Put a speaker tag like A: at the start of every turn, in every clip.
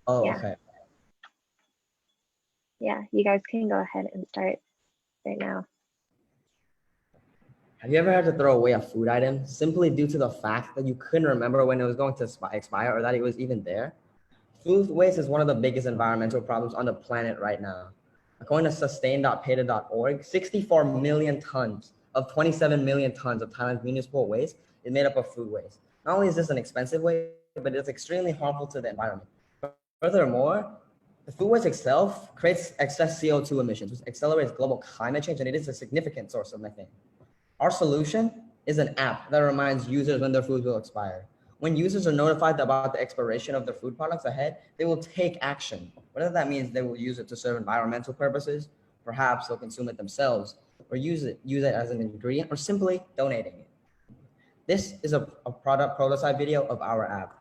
A: Oh,
B: Yeah.
A: okay.
B: Yeah, you guys can go ahead and start right now.
A: Have you ever had to throw away a food item simply due to the fact that you couldn't remember when it was going to expire or that it was even there? Food waste is one of the biggest environmental problems on the planet right now. According to sustain.peta.org, 64 million tons of 27 million tons of Thailand's municipal waste is made up of food waste. Not only is this an expensive waste, but it's extremely harmful to the environment. Furthermore, the food waste itself creates excess CO2 emissions, which accelerates global climate change, and it is a significant source of methane. Our solution is an app that reminds users when their food will expire. When users are notified about the expiration of their food products ahead, they will take action. Whether that means they will use it to serve environmental purposes, perhaps they'll consume it themselves, or use it as an ingredient, or simply donating it. This is a product prototype video of our app.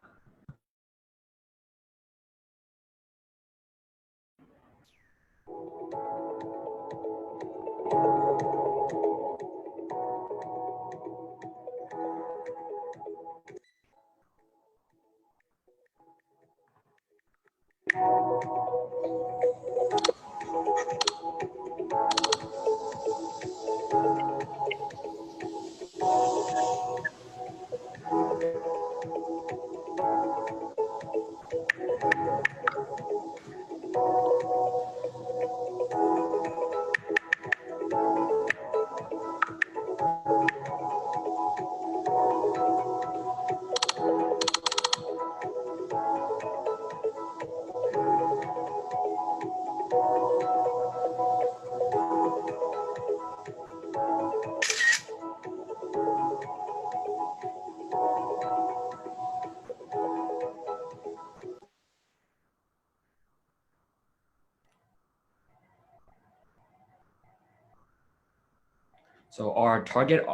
C: So our target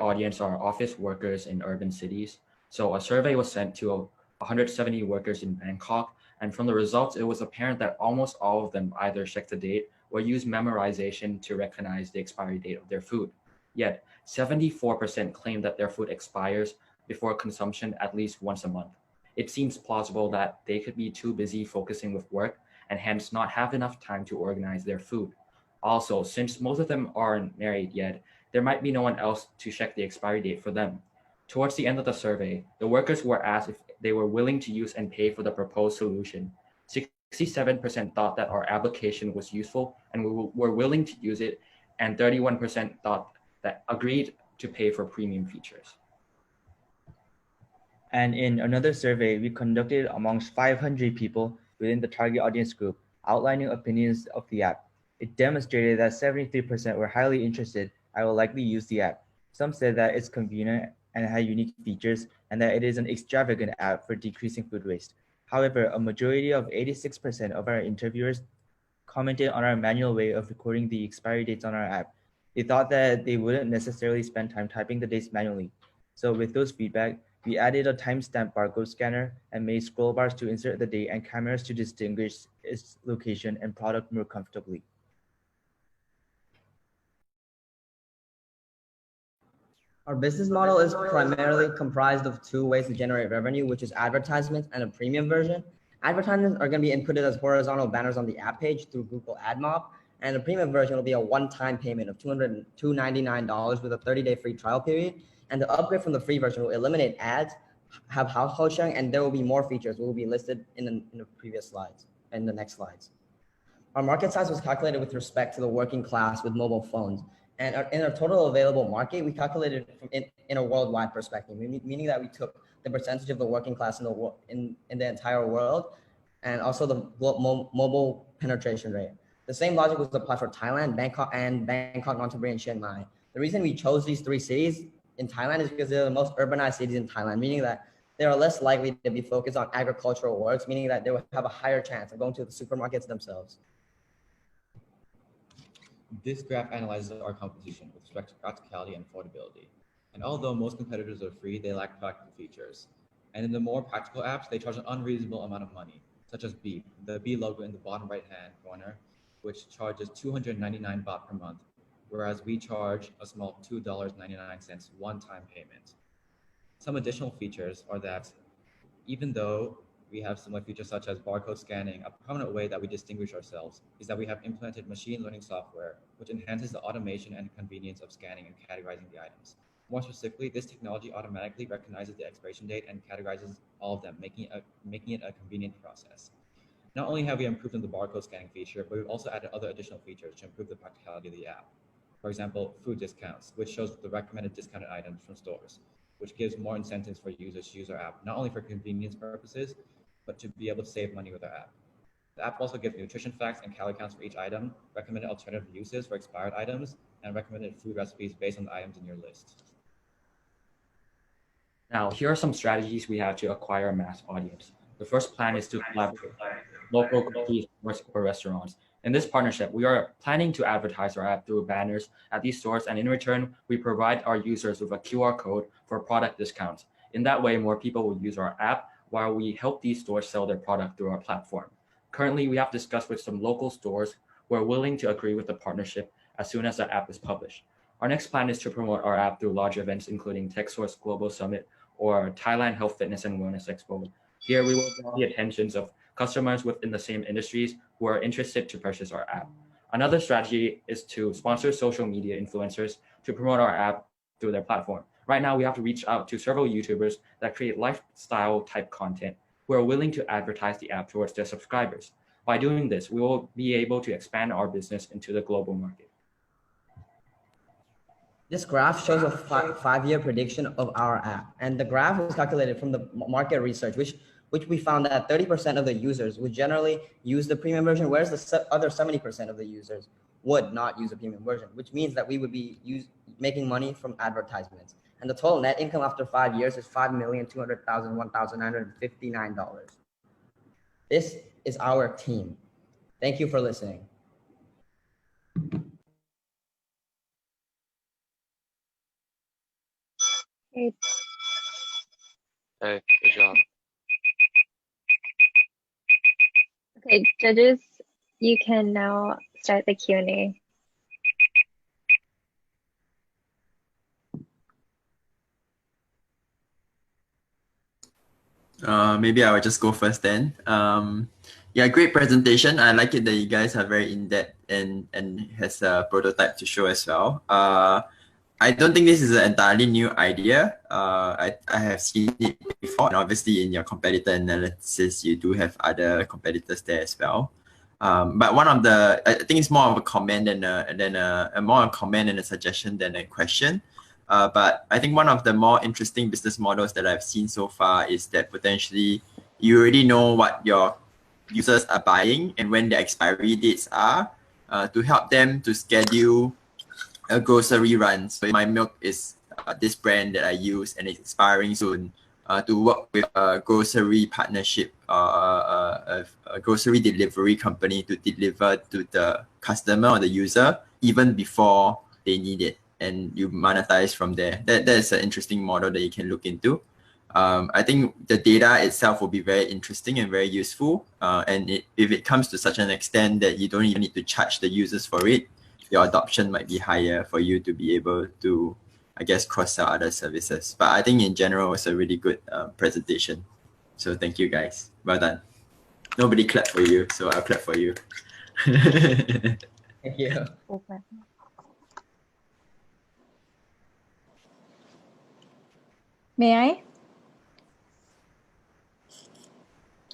C: audience are office workers in urban cities. So a survey was sent to 170 workers in Bangkok, and from the results, it was apparent that almost all of them either checked the date or used memorization to recognize the expiry date of their food. Yet, 74% claim that their food expires before consumption at least once a month. It seems plausible that they could be too busy focusing with work and hence not have enough time to organize their food. Also, since most of them aren't married yet, there might be no one else to check the expiry date for them. Towards the end of the survey, the workers were asked if they were willing to use and pay for the proposed solution. 67% thought that our application was useful and were willing to use it, and 31% thought that agreed to pay for premium features.
D: And in another survey we conducted amongst 500 people within the target audience group, outlining opinions of the app, it demonstrated that 73% were highly interested and will likely use the app. Some said that it's convenient and had unique features, and that it is an extravagant app for decreasing food waste. However, a majority of 86% of our interviewers commented on our manual way of recording the expiry dates on our app. They thought that they wouldn't necessarily spend time typing the dates manually. So with those feedback, we added a timestamp barcode scanner and made scroll bars to insert the date and cameras to distinguish its location and product more comfortably.
A: Our business model is primarily comprised of two ways to generate revenue, which is advertisements and a premium version. Advertisements are going to be inputted as horizontal banners on the app page through Google AdMob, and the premium version will be a one-time payment of $299 with a 30-day free trial period. And the upgrade from the free version will eliminate ads, have household sharing, and there will be more features will be listed in the previous slides and the next slides. Our market size was calculated with respect to the working class with mobile phones. And in our total available market, we calculated from in a worldwide perspective, meaning that we took the percentage of the working class in the entire world, and also the mobile penetration rate. The same logic was applied for Thailand, Bangkok, Nonthaburi, and Chiang Mai. The reason we chose these three cities in Thailand is because they're the most urbanized cities in Thailand, meaning that they are less likely to be focused on agricultural works, meaning that they will have a higher chance of going to the supermarkets themselves.
E: This graph analyzes our competition with respect to practicality and affordability. And although most competitors are free, they lack practical features. And in the more practical apps, they charge an unreasonable amount of money, such as Beep, the B logo in the bottom right-hand corner, which charges 299 baht per month, whereas we charge a small $2.99 one-time payment. Some additional features are that even though we have similar features such as barcode scanning. A prominent way that we distinguish ourselves is that we have implemented machine learning software, which enhances the automation and convenience of scanning and categorizing the items. More specifically, this technology automatically recognizes the expiration date and categorizes all of them, making it a convenient process. Not only have we improved on the barcode scanning feature, but we've also added other additional features to improve the practicality of the app. For example, food discounts, which shows the recommended discounted items from stores, which gives more incentives for users to use our app, not only for convenience purposes, but to be able to save money with our app. The app also gives nutrition facts and calorie counts for each item, recommended alternative uses for expired items, and recommended food recipes based on the items in your list.
C: Now, here are some strategies we have to acquire a mass audience. The first plan is to collaborate with local grocery stores or restaurants. In this partnership, we are planning to advertise our app through banners at these stores, and in return, we provide our users with a QR code for product discounts. In that way, more people will use our app while we help these stores sell their product through our platform. Currently, we have discussed with some local stores who are willing to agree with the partnership as soon as the app is published. Our next plan is to promote our app through large events, including TechSource Global Summit or Thailand Health, Fitness, and Wellness Expo. Here, we will draw the attentions of customers within the same industries who are interested to purchase our app. Another strategy is to sponsor social media influencers to promote our app through their platform. Right now, we have to reach out to several YouTubers that create lifestyle type content who are willing to advertise the app towards their subscribers. By doing this, we will be able to expand our business into the global market.
A: This graph shows a five-year prediction of our app, and the graph was calculated from the market research, which we found that 30% of the users would generally use the premium version, whereas the other 70% of the users would not use the premium version, which means that we would be making money from advertisements. And the total net income after 5 years is $5,200,1,959. This is our team. Thank you for listening.
B: Great.
F: Hey, good job.
B: Okay, judges, you can now start the Q&A.
G: Maybe I will just go first then. Yeah, great presentation. I like it that you guys are very in-depth and has a prototype to show as well. I don't think this is an entirely new idea. I have seen it before, and obviously in your competitor analysis, you do have other competitors there as well. But one of the, I think it's more of a comment and a suggestion than a question. But I think one of the more interesting business models that I've seen so far is that potentially you already know what your users are buying and when the expiry dates are, to help them to schedule a grocery run. So my milk is this brand that I use and it's expiring soon, to work with a grocery partnership, a grocery delivery company to deliver to the customer or the user even before they need it, and you monetize from there. That is an interesting model that you can look into. I think the data itself will be very interesting and very useful. And if it comes to such an extent that you don't even need to charge the users for it, your adoption might be higher for you to be able to, I guess, cross-sell other services. But I think in general, it's a really good presentation. So thank you guys. Well done. Nobody clapped for you, so I'll clap for you.
A: Thank you.
B: Okay.
H: May I?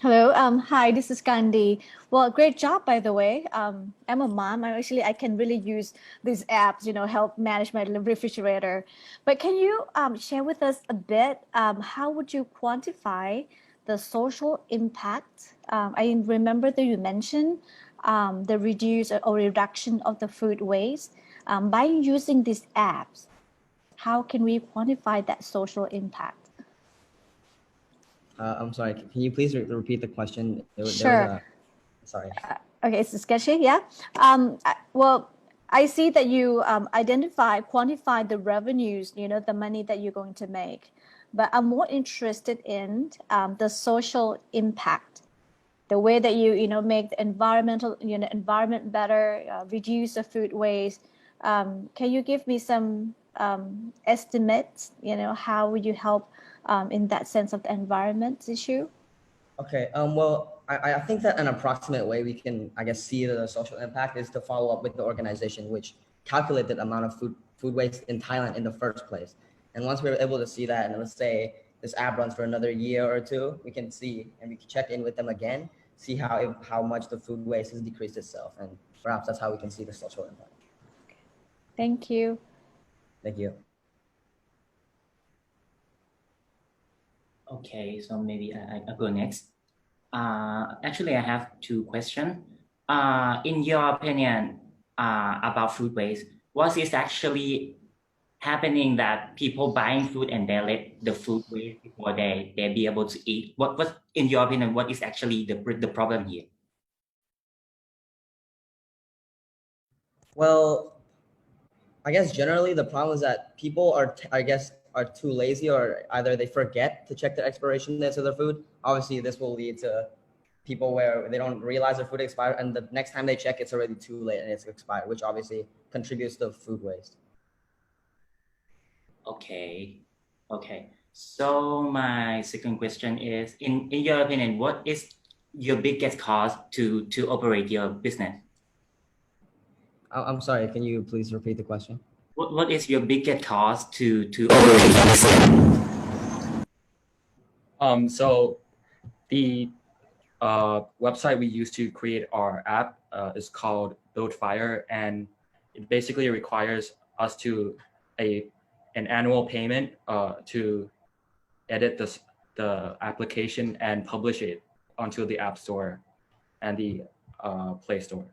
H: Hello. Hi, this is Gandhi. Well, great job, by the way. I'm a mom. I can really use these apps, help manage my refrigerator. But can you share with us a bit, how would you quantify the social impact? I remember that you mentioned the reduction of the food waste. By using these apps, how can we quantify that social impact?
A: I'm sorry, can you please repeat the question?
H: Sure.
A: Sorry.
H: Okay, it's sketchy, yeah. Well, I see that you quantify the revenues, the money that you're going to make. But I'm more interested in the social impact, the way that you make the environment better, reduce the food waste. Can you give me some estimates? How would you help in that sense of the environment issue?
A: Okay. Well, I think that an approximate way we can, I guess, see the social impact is to follow up with the organization which calculated the amount of food waste in Thailand in the first place. And once we're able to see that, and let's say this app runs for another year or two, we can see and we can check in with them again, see how much the food waste has decreased itself, and perhaps that's how we can see the social impact.
H: Thank you.
A: Thank you.
F: Okay, so maybe I'll go next. Actually, I have two questions. In your opinion, about food waste, what is actually happening that people buying food and they let the food waste before they be able to eat? What in your opinion, what is actually the problem here?
A: Well, I guess generally the problem is that people are, I guess, are too lazy, or either they forget to check the expiration dates of their food. Obviously, this will lead to people where they don't realize their food expired, and the next time they check, it's already too late and it's expired, which obviously contributes to food waste.
F: Okay. So my second question is, in your opinion, what is your biggest cost to operate your business?
A: I'm sorry, can you please repeat the question?
F: What is your biggest cost to operate your business?
C: So the website we use to create our app is called Buildfire, and it basically requires us to an annual payment to edit the application and publish it onto the App Store and the Play Store.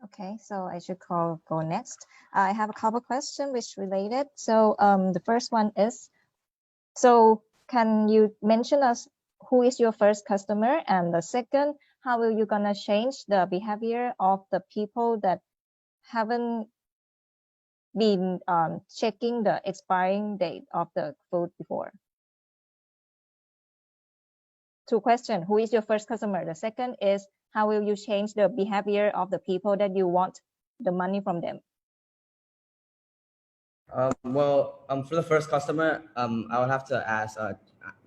I: Okay, so I should go next. I have a couple questions which related. So the first one is, so can you mention us who is your first customer? And the second, how will you gonna change the behavior of the people that haven't been checking the expiring date of the food before? Two questions. Who is your first customer? The second is, how will you change the behavior of the people that you want the money from them?
A: For the first customer, I would have to ask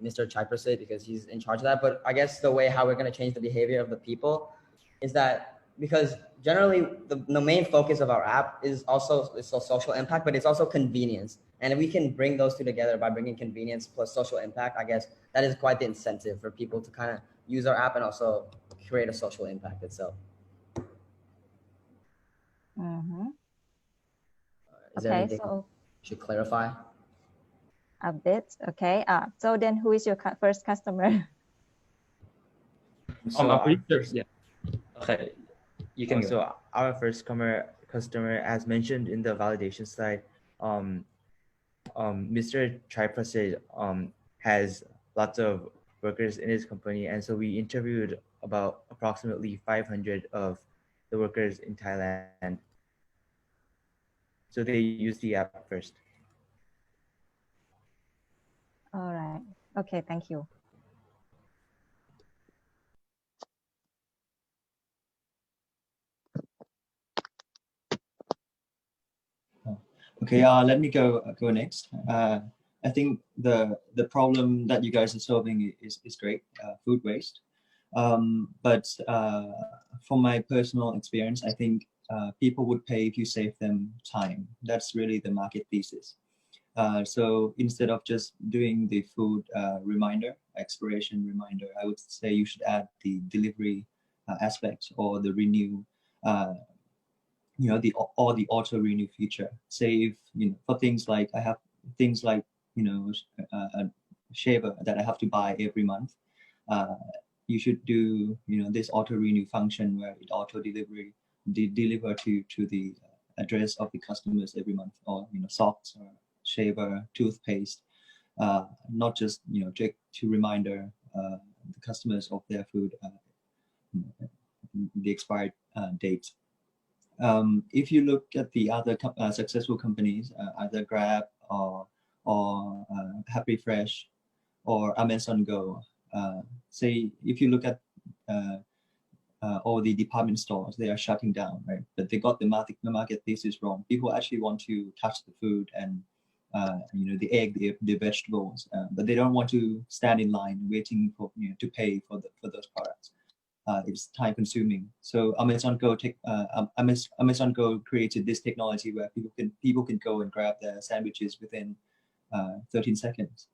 A: Mr. Chaiprasad, because he's in charge of that. But I guess the way how we're going to change the behavior of the people is that, because generally the main focus of our app is also social impact, but it's also convenience. And if we can bring those two together by bringing convenience plus social impact, I guess that is quite the incentive for people to kind of use our app and also create a social impact itself.
I: Mm-hmm.
A: Is there anything
I: so
A: you should clarify?
I: A bit. Okay. So then who is your first customer?
D: So,
C: I'm pretty sure. Yeah. Okay. You can go.
D: So our first customer, as mentioned in the validation slide, Mr. Triprasad has lots of workers in his company, and so we interviewed about approximately 500 of the workers in Thailand. So they use the app first.
I: All right. Okay. Thank you.
G: Okay, let me go next. I think the problem that you guys are solving is great, food waste. But from my personal experience, I think people would pay if you save them time. That's really the market thesis. So instead of just doing the food expiration reminder, I would say you should add the delivery aspect, or the renew, the auto renew feature. Say if, for things like, I have things like, a shaver that I have to buy every month. You should do, this auto renew function where it auto deliver to the address of the customers every month, or socks or shaver, toothpaste, not just to reminder the customers of their food, the expired date. If you look at the other successful companies, either Grab or Happy Fresh or Amazon Go, say if you look at
J: all the department stores, they are shutting down, right? But they got the market thesis wrong. People actually want to touch the food and the egg, the vegetables, but they don't want to stand in line waiting for to pay for those products. It's time consuming. So Amazon Go created this technology where people can go and grab their sandwiches within 13 seconds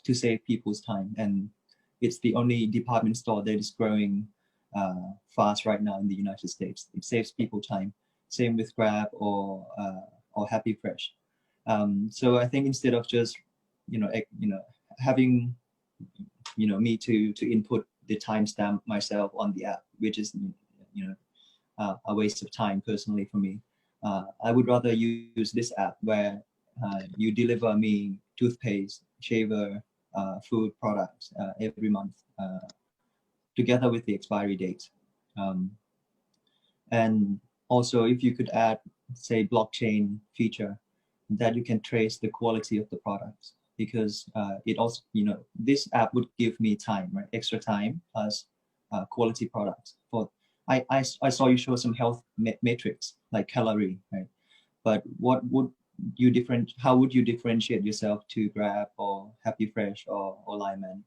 J: to save people's time. And it's the only department store that is growing fast right now in the United States. It saves people time. Same with Grab or Happy Fresh. So I think instead of just having me to input the timestamp myself on the app, which is a waste of time personally for me, I would rather use this app where you deliver me toothpaste, shaver, food products every month together with the expiry date. And also if you could add, say, blockchain feature that you can trace the quality of the products, because it also, this app would give me time, right? Extra time plus quality products. I saw you show some health metrics like calorie, right? But how would you differentiate yourself to Grab or Happy Fresh or Lyman?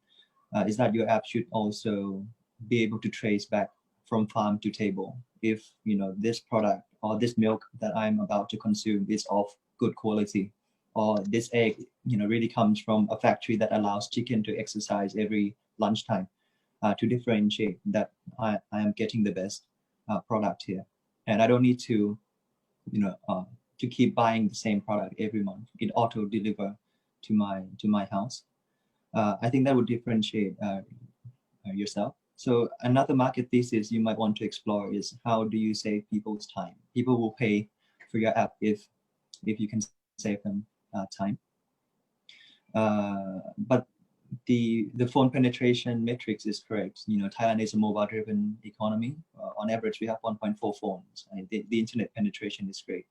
J: Is that your app should also be able to trace back from farm to table if this product or this milk that I'm about to consume is of good quality, or this egg really comes from a factory that allows chicken to exercise every lunchtime, to differentiate that I am getting the best product here, and I don't need to to keep buying the same product every month. It auto deliver to my house. I think that would differentiate yourself. So another market thesis you might want to explore is how do you save people's time? People will pay for your app if you can save them time. But the phone penetration metrics is correct. Thailand is a mobile-driven economy. On average, we have 1.4 phones. The internet penetration is great.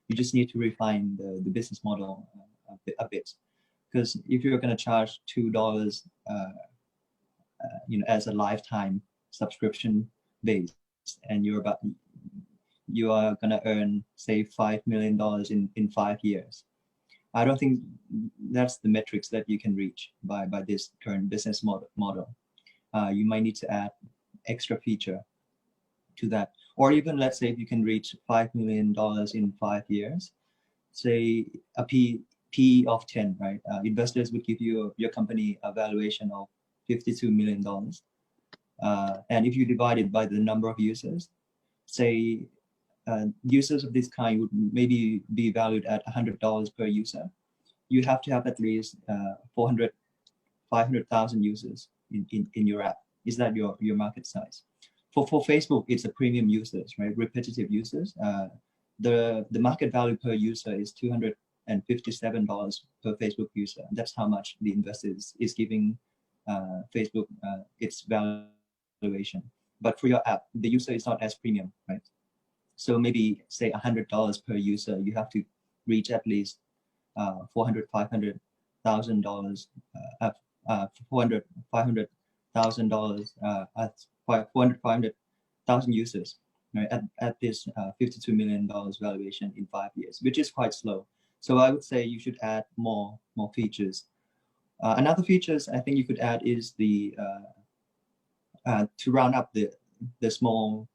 J: You just need to refine the business model a bit. Because if you're going to charge $2, as a lifetime subscription base, and you are going to earn, say, $5 million in 5 years, I don't think that's the metrics that you can reach by this current business model. You might need to add extra feature to that, or even let's say if you can reach $5 million in 5 years, say a P of 10, right? Investors would give your company a valuation of $52 million. And if you divide it by the number of users, say users of this kind would maybe be valued at $100 per user. You have to have at least 500,000 users in your app. Is that your market size? For Facebook, it's a premium users, right? Repetitive users. The market value per user is $257 per Facebook user. That's how much the investor is giving Facebook its valuation. But for your app, the user is not as premium, right? So maybe say $100 per user, you have to reach at least $500,000 users, right, at this $52 million valuation in 5 years, which is quite slow. So I would say you should add more features. Another features I think you could add is the to round up the small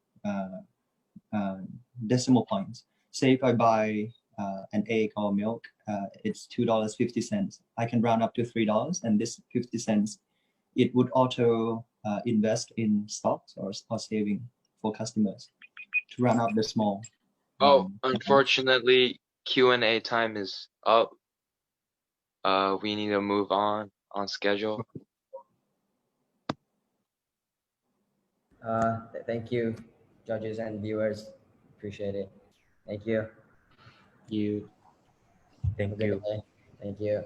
J: decimal points. Say if I buy an egg or milk, it's $2.50. I can round up to $3, and this 50 cents, it would auto invest in stocks or saving for customers to round up the small.
K: Unfortunately, Q&A time is up. We need to move on schedule.
A: Thank you, judges and viewers. Appreciate it. Thank you.
C: Thank you.
A: Thank you.